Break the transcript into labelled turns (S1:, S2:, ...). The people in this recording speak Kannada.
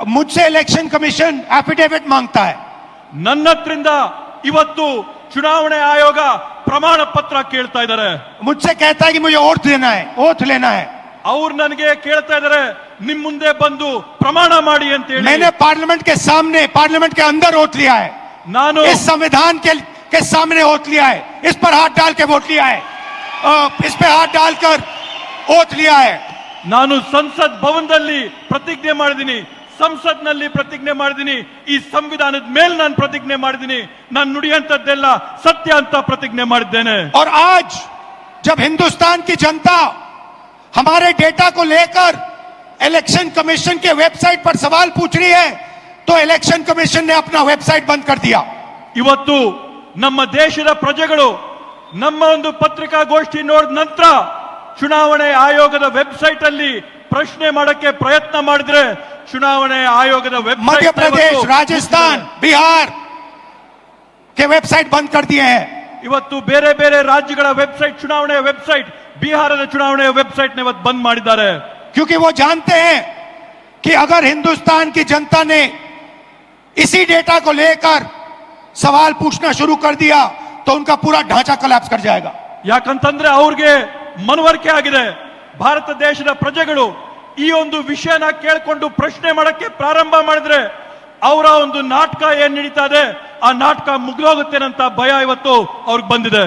S1: मुझसे इलेक्शन कमीशन एफिडेविट मांगता है,
S2: ನನ್ನ ಹತ್ರಿಂದ ಇವತ್ತು ಚುನಾವಣೆ ಆಯೋಗ ಪ್ರಮಾಣ ಪತ್ರ ಕೇಳ್ತಾ ಇದ್ದಾರೆ.
S1: मुझसे कहता है कि मुझे ओथ लेना है.
S2: ಅವ್ರು ನನಗೆ ಕೇಳ್ತಾ ಇದ್ದಾರೆ ನಿಮ್ ಮುಂದೆ ಬಂದು ಪ್ರಮಾಣ ಮಾಡಿ ಅಂತ ಹೇಳಿ.
S1: मैंने पार्लियामेंट के सामने, पार्लियामेंट के अंदर ओथ लिया है.
S2: ನಾನು
S1: इस संविधान के सामने ओथ लिया है. इस पर हाथ डाल के वोट लिया है. इस पे हाथ डालकर ओथ लिया है.
S2: ನಾನು ಸಂಸತ್ ಭವನದಲ್ಲಿ ಪ್ರತಿಜ್ಞೆ ಮಾಡಿದ್ದೀನಿ, ಸಂಸತ್ನಲ್ಲಿ ಪ್ರತಿಜ್ಞೆ ಮಾಡಿದ್ದೀನಿ, ಈ ಸಂವಿಧಾನದ ಮೇಲೆ ನಾನು ಪ್ರತಿಜ್ಞೆ ಮಾಡಿದ್ದೀನಿ, ನಾನು ನುಡಿಯಂತದ್ದೆಲ್ಲ ಸತ್ಯ ಅಂತ ಪ್ರತಿಜ್ಞೆ ಮಾಡಿದ್ದೇನೆ.
S1: और आज जब हिंदुस्तान की जनता हमारे डेटा को लेकर इलेक्शन कमीशन के वेबसाइट पर सवाल पूछ रही है, तो इलेक्शन कमीशन ने अपना वेबसाइट बंद कर दिया.
S2: ಇವತ್ತು ನಮ್ಮ ದೇಶದ ಪ್ರಜೆಗಳು ನಮ್ಮ ಒಂದು ಪತ್ರಿಕಾಗೋಷ್ಠಿ ನೋಡಿದ ನಂತರ ಚುನಾವಣೆ ಆಯೋಗದ ವೆಬ್ಸೈಟ್ ಅಲ್ಲಿ ಪ್ರಶ್ನೆ ಮಾಡಕ್ಕೆ ಪ್ರಯತ್ನ ಮಾಡಿದ್ರೆ ಚುನಾವಣೆ ಆಯೋಗದ ವೆಬ್ಸೈಟ್
S1: मध्य प्रदेश, राजस्थान, बिहार के वेबसाइट बंद कर दिए हैं.
S2: ಇವತ್ತು ಬೇರೆ ಬೇರೆ ರಾಜ್ಯಗಳ ವೆಬ್ಸೈಟ್, ಚುನಾವಣೆಯ ವೆಬ್ಸೈಟ್, ಬಿಹಾರದ ಚುನಾವಣೆಯ ವೆಬ್ಸೈಟ್ ಇವತ್ತು ಬಂದ್ ಮಾಡಿದ್ದಾರೆ.
S1: क्योंकि वो जानते हैं कि अगर हिंदुस्तान की जनता ने इसी डेटा को लेकर सवाल पूछना शुरू कर दिया तो उनका पूरा ढांचा कोलैप्स कर जाएगा.
S2: ಯಾಕಂತಂದ್ರೆ ಅವ್ರಿಗೆ ಮನವರಿಕೆ ಆಗಿದೆ, ಭಾರತ ದೇಶದ ಪ್ರಜೆಗಳು ಈ ಒಂದು ವಿಷಯನ ಕೇಳಿಕೊಂಡು ಪ್ರಶ್ನೆ ಮಾಡಕ್ಕೆ ಪ್ರಾರಂಭ ಮಾಡಿದ್ರೆ ಅವರ ಒಂದು ನಾಟಕ ಏನ್ ನಡೀತಾ ಇದೆ ಆ ನಾಟಕ ಮುಗಿದೋಗುತ್ತೇನಂತ ಭಯ ಇವತ್ತು ಅವ್ರಿಗೆ ಬಂದಿದೆ.